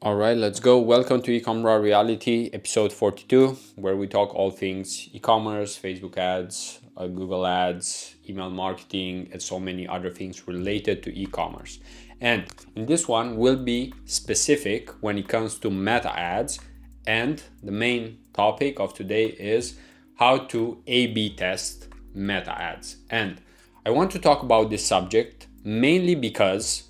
All right, let's go. Welcome to eCom Raw Reality, episode 42, where we talk all things e-commerce, Facebook ads, Google ads, email marketing, and so many other things related to e-commerce. And in this one, we'll be specific when it comes to meta ads. And the main topic of today is how to A/B test meta ads. And I want to talk about this subject mainly because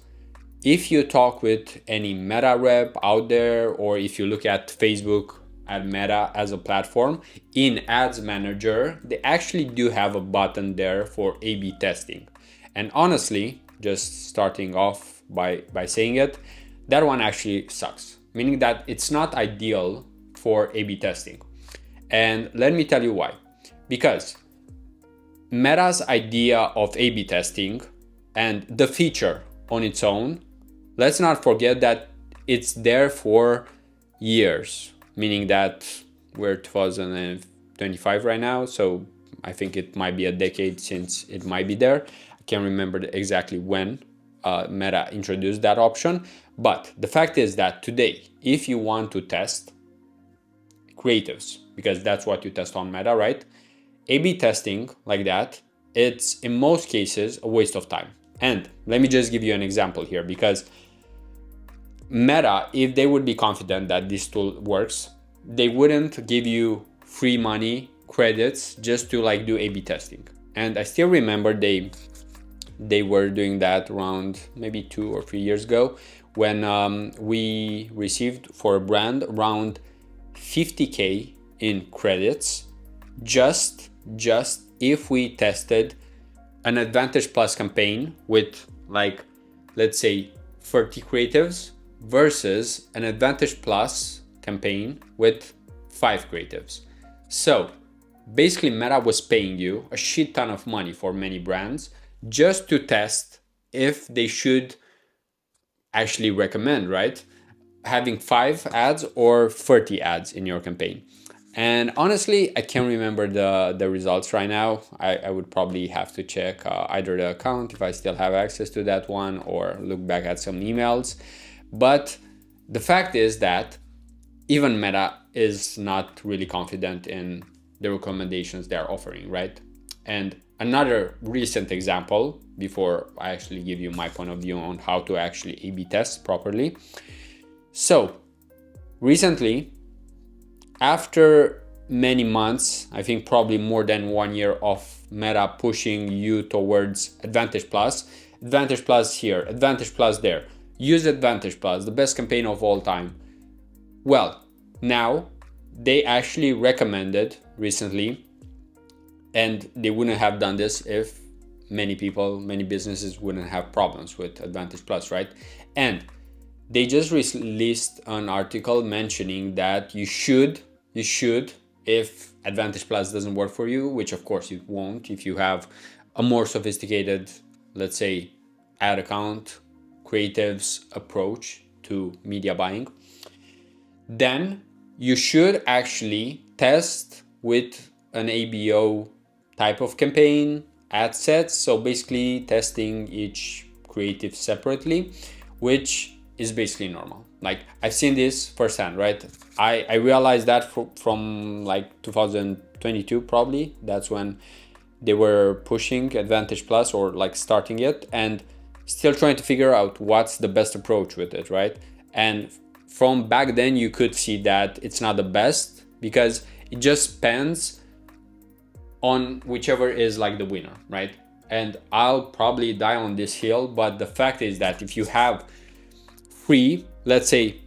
if you talk with any Meta rep out there, or if you look at Facebook at Meta as a platform, in Ads Manager, they actually do have a button there for A/B testing. And honestly, just starting off by saying it, that one actually sucks, meaning that it's not ideal for A/B testing. And let me tell you why. Because Meta's idea of A/B testing and the feature on its own, let's not forget that it's there for years, meaning that we're 2025 right now, so I think it might be a decade since it might be there. I can't remember exactly when Meta introduced that option, but the fact is that today, if you want to test creatives, because that's what you test on Meta, right? A/B testing like that, it's in most cases a waste of time. And let me just give you an example here, because Meta, if they would be confident that this tool works, they wouldn't give you free money credits just to like do A/B testing. And I still remember they were doing that around maybe 2 or 3 years ago, when we received for a brand around 50K in credits just if we tested an Advantage Plus campaign with, like, let's say 30 creatives versus an Advantage Plus campaign with 5 creatives. So basically Meta was paying you a shit ton of money for many brands just to test if they should actually recommend, right, having 5 ads or 30 ads in your campaign. And honestly, I can't remember the results right now. I would probably have to check either the account if I still have access to that one, or look back at some emails. But the fact is that even Meta is not really confident in the recommendations they're offering, right? And another recent example, before I actually give you my point of view on how to actually A/B test properly. So recently, after many months, I think probably more than 1 year of Meta pushing you towards Advantage Plus here, Advantage Plus there, use Advantage Plus, the best campaign of all time. Well, now they actually recommended recently, and they wouldn't have done this if many businesses wouldn't have problems with Advantage Plus, right? And they just released an article mentioning that you should, if Advantage Plus doesn't work for you, which of course it won't if you have a more sophisticated, let's say, ad account, creatives approach to media buying, then you should actually test with an ABO type of campaign, ad sets. So basically testing each creative separately, which is basically normal. Like, I've seen this firsthand, right? I realized that from like 2022, probably. That's when they were pushing Advantage Plus, or like starting it, and still trying to figure out what's the best approach with it, right? And from back then, you could see that it's not the best, because it just depends on whichever is like the winner, right? And I'll probably die on this hill, but the fact is that if you have 3, let's say,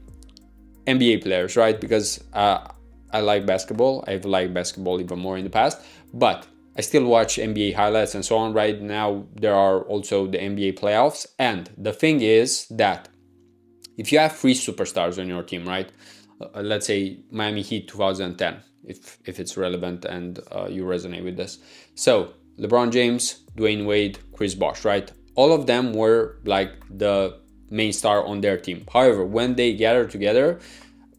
NBA players, right? Because I like basketball. I've liked basketball even more in the past, but I still watch NBA highlights and so on. Right now, there are also the NBA playoffs. And the thing is that if you have 3 superstars on your team, right? Let's say Miami Heat 2010, if it's relevant and you resonate with this. So LeBron James, Dwayne Wade, Chris Bosh, right? All of them were like the main star on their team. However, when they gathered together,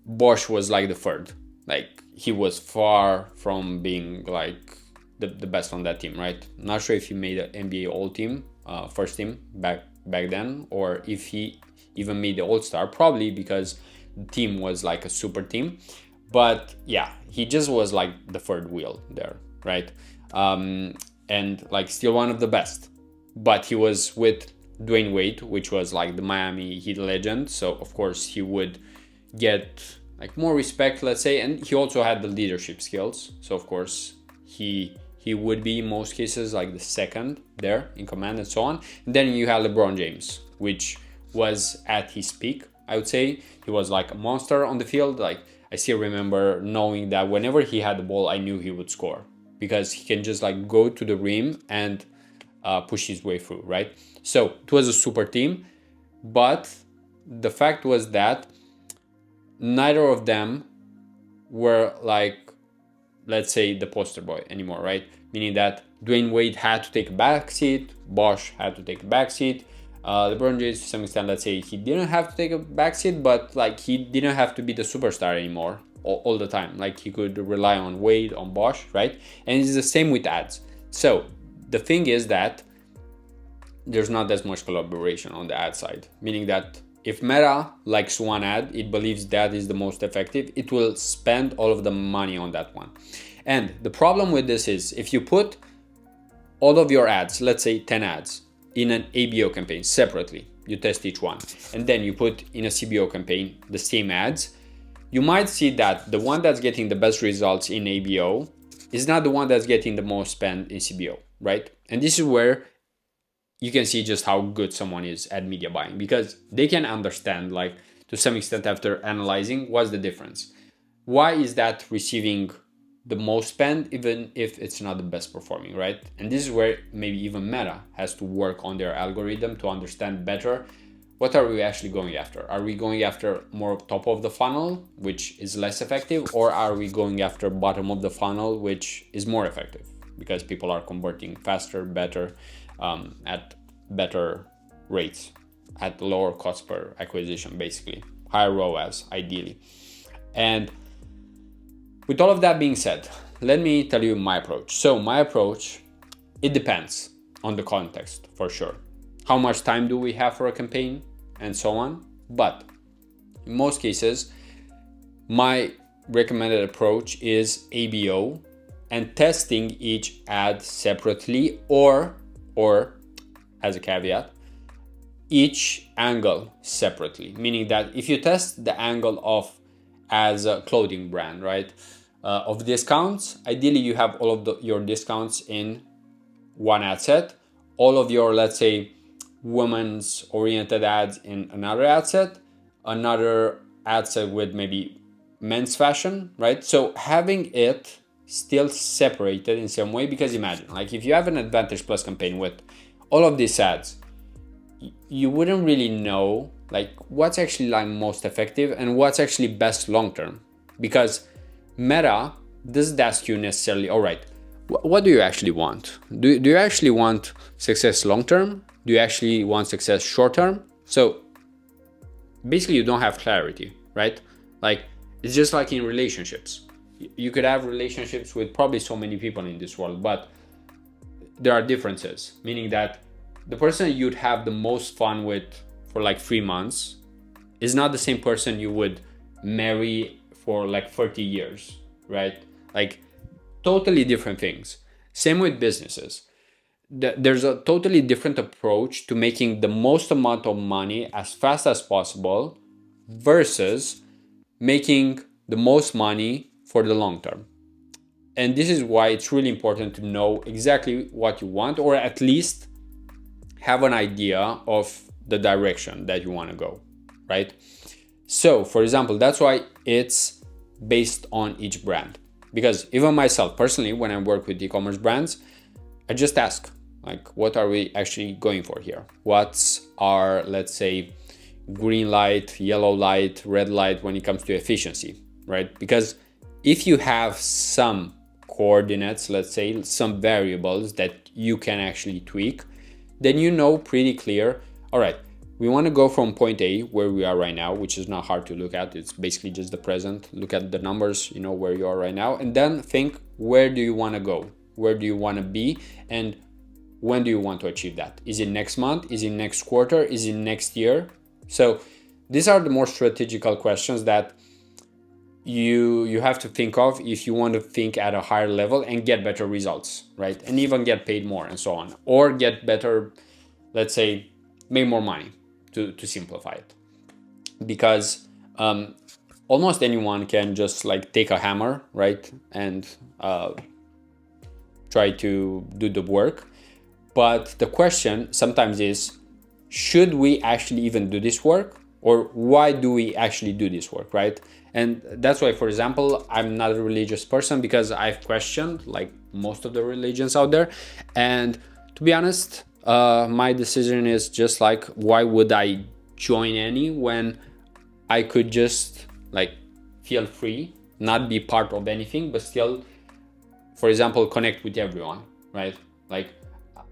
Bosch was like the third. Like, he was far from being like the best on that team, right? Not sure if he made an NBA All Team, first team back then, or if he even made the All-Star, probably because the team was like a super team. But yeah, he just was like the third wheel there, right? And like still one of the best. But he was with Dwayne Wade, which was like the Miami Heat legend. So of course he would get like more respect, let's say. And he also had the leadership skills. So of course he would be in most cases like the second there in command and so on. And then you had LeBron James, which was at his peak, I would say. He was like a monster on the field. Like I still remember knowing that whenever he had the ball, I knew he would score because he can just like go to the rim and push his way through, right? So it was a super team, but the fact was that neither of them were like, let's say, the poster boy anymore, right? Meaning that Dwayne Wade had to take a back seat, Bosh had to take a back seat. LeBron James, to some extent, let's say he didn't have to take a back seat, but like he didn't have to be the superstar anymore all the time. Like he could rely on Wade, on Bosh, right? And it's the same with ads. So the thing is that there's not as much collaboration on the ad side, meaning that if Meta likes one ad, it believes that is the most effective, it will spend all of the money on that one. And the problem with this is if you put all of your ads, let's say 10 ads, in an ABO campaign separately, you test each one, and then you put in a CBO campaign the same ads, you might see that the one that's getting the best results in ABO is not the one that's getting the most spend in CBO, right? And this is where you can see just how good someone is at media buying, because they can understand, like to some extent after analyzing, what's the difference. Why is that receiving the most spend even if it's not the best performing, right? And this is where maybe even Meta has to work on their algorithm to understand better what are we actually going after. Are we going after more top of the funnel, which is less effective, or are we going after bottom of the funnel, which is more effective because people are converting faster, better, at better rates, at lower cost per acquisition, basically higher ROAS ideally. And with all of that being said, let me tell you my approach. So my approach, it depends on the context for sure. How much time do we have for a campaign and so on. But in most cases, my recommended approach is ABO and testing each ad separately, or as a caveat, each angle separately. Meaning that if you test the angle of as a clothing brand, right, of discounts, ideally you have all of your discounts in one ad set, all of your, let's say, women's oriented ads in another ad set, another ad set with maybe men's fashion, right? So having it still separated in some way, because imagine, like if you have an Advantage Plus campaign with all of these ads, you wouldn't really know like what's actually like most effective and what's actually best long term, because Meta doesn't ask you necessarily, all right, what do you actually want? Do you actually want success long term? Do you actually want success short term? So basically you don't have clarity, right? Like it's just like in relationships. You could have relationships with probably so many people in this world, but there are differences, meaning that the person you'd have the most fun with for like 3 months is not the same person you would marry for like 30 years, right? Like totally different things. Same with businesses. There's a totally different approach to making the most amount of money as fast as possible versus making the most money for the long term. And this is why it's really important to know exactly what you want, or at least have an idea of the direction that you want to go, right? So for example, that's why it's based on each brand. Because even myself personally, when I work with e-commerce brands, I just ask, like, what are we actually going for here? What's our, let's say, green light, yellow light, red light when it comes to efficiency, right? Because if you have some coordinates, let's say, some variables that you can actually tweak, then you know pretty clear, all right, we want to go from point A, where we are right now, which is not hard to look at. It's basically just the present. Look at the numbers, you know, where you are right now, and then think, where do you want to go? Where do you want to be? And when do you want to achieve that? Is it next month? Is it next quarter? Is it next year? So these are the more strategical questions that you have to think of if you want to think at a higher level and get better results, right? And even get paid more and so on, or get better, let's say, make more money, to simplify it. Because almost anyone can just like take a hammer, right, and try to do the work. But the question sometimes is, should we actually even do this work? Or why do we actually do this work, right? And that's why, for example, I'm not a religious person, because I've questioned like most of the religions out there. And to be honest, my decision is just like, why would I join any when I could just like feel free, not be part of anything, but still, for example, connect with everyone, right? Like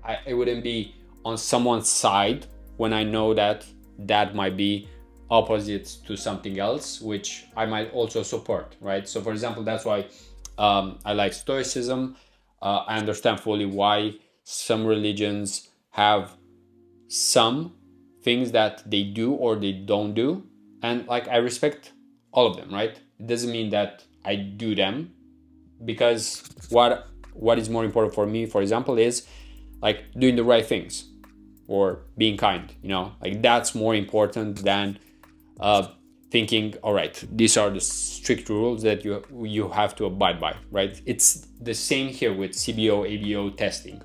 I wouldn't be on someone's side when I know that that might be opposite to something else, which I might also support, right? So for example, that's why I like Stoicism. I understand fully why some religions have some things that they do or they don't do. And like, I respect all of them, right? It doesn't mean that I do them, because what is more important for me, for example, is like doing the right things or being kind, like that's more important than thinking, all right, these are the strict rules that you have to abide by, right? It's the same here with CBO, ABO testing.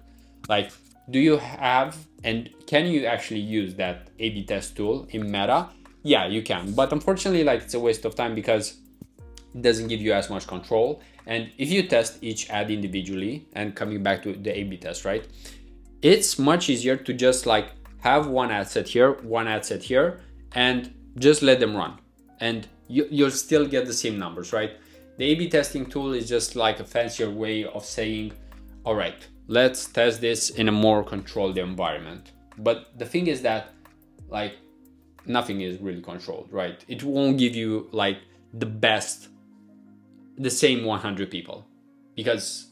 Like, do you have and can you actually use that A/B test tool in Meta? Yeah, you can, but unfortunately, like, it's a waste of time because it doesn't give you as much control. And if you test each ad individually, and coming back to the A/B test, right, it's much easier to just like have one ad set here, one ad set here, and just let them run, and you'll still get the same numbers, right? The A/B testing tool is just like a fancier way of saying, all right, let's test this in a more controlled environment. But the thing is that like nothing is really controlled, right? It won't give you like the same 100 people, because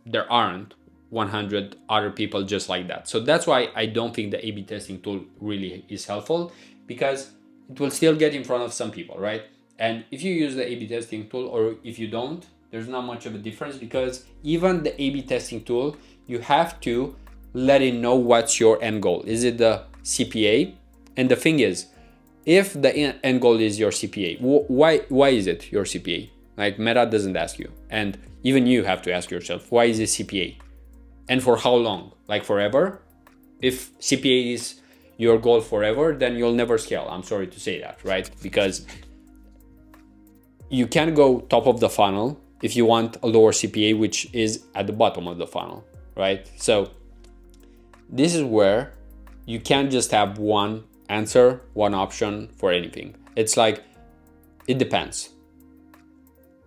there aren't 100 other people just like that. So that's why I don't think the A/B testing tool really is helpful, because it will still get in front of some people, right? And if you use the A/B testing tool or if you don't, there's not much of a difference, because even the A/B testing tool, you have to let it know what's your end goal. Is it the CPA? And the thing is, if the end goal is your CPA, why is it your CPA? Like, Meta doesn't ask you, and even you have to ask yourself, why is it CPA? And for how long? Like forever? If CPA is your goal forever, then you'll never scale. I'm sorry to say that, right? Because you can go top of the funnel if you want a lower CPA, which is at the bottom of the funnel, right? So this is where you can't just have one answer, one option for anything. It's like, it depends.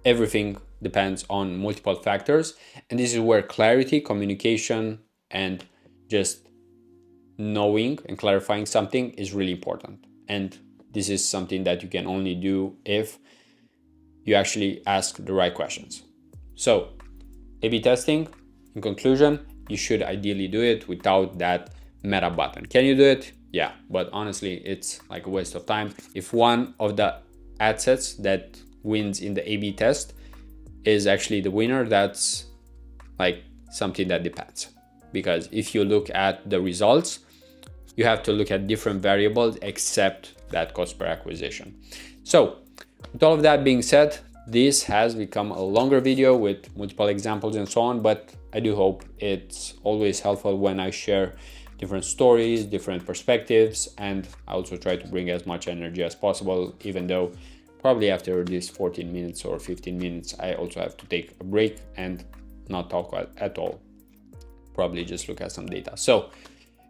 Everything depends on multiple factors. And this is where clarity, communication, and just knowing and clarifying something is really important. And this is something that you can only do if you actually ask the right questions. So, A/B testing, in conclusion, you should ideally do it without that Meta button. Can you do it? Yeah, but honestly, it's like a waste of time. If one of the ad sets that wins in the A/B test is actually the winner, that's like something that depends. Because if you look at the results, you have to look at different variables except that cost per acquisition. So with all of that being said, this has become a longer video with multiple examples and so on, but I do hope it's always helpful when I share different stories, different perspectives, and I also try to bring as much energy as possible, even though probably after this 14 minutes or 15 minutes, I also have to take a break and not talk at all. Probably just look at some data. So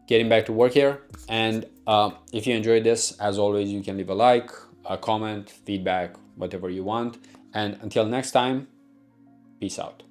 getting back to work here. And if you enjoyed this, as always, you can leave a like, a comment, feedback, whatever you want. And until next time, peace out.